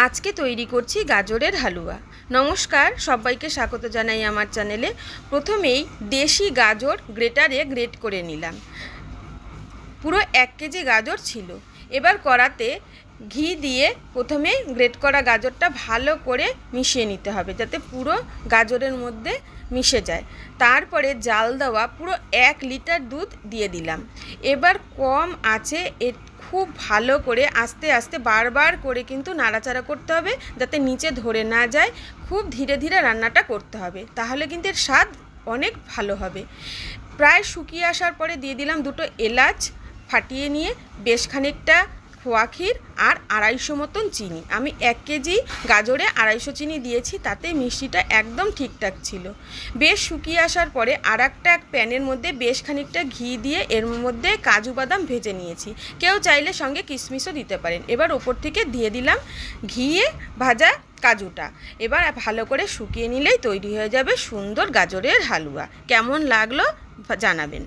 আজকে তৈরি করছি গাজরের হালুয়া। নমস্কার, সবাইকে স্বাগত জানাই আমার চ্যানেলে। প্রথমেই দেশি গাজর গ্রেটারে গ্রেট করে নিলাম। পুরো 1 কেজি গাজর ছিল। এবার কড়াতে ঘি দিয়ে প্রথমে গ্রেট করা গাজরটা ভালো করে মিশিয়ে নিতে হবে, যাতে পুরো গাজরের মধ্যে মিশে যায়। তারপরে জাল দেওয়া পুরো 1 লিটার দুধ দিয়ে দিলাম। এবার কম আঁচে খুব ভালো করে আস্তে আস্তে বারবার করে কিন্তু নাড়াচাড়া করতে হবে, যাতে নিচে ধরে না যায়। খুব ধীরে ধীরে রান্নাটা করতে হবে, তাহলে কিন্তু এর স্বাদ অনেক ভালো হবে। প্রায় শুকিয়ে আসার পরে দিয়ে দিলাম 2টো এলাচ ফাটিয়ে নিয়ে, বেশ খানিকটা খোয়া ক্ষীর আর 250 মতন চিনি। আমি 1 কেজি গাজরে 250 চিনি দিয়েছি, তাতে মিষ্টিটা একদম ঠিকঠাক ছিল। বেশ শুকিয়ে আসার পরে এক প্যানের মধ্যে বেশ খানিকটা ঘি দিয়ে এর মধ্যে কাজু বাদাম ভেজে নিয়েছি। কেউ চাইলে সঙ্গে কিশমিশও দিতে পারেন। এবার ওপর থেকে দিয়ে দিলাম ঘিয়ে ভাজা কাজুটা। এবার ভালো করে শুকিয়ে নিলেই তৈরি হয়ে যাবে সুন্দর গাজরের হালুয়া। কেমন লাগলো জানাবেন।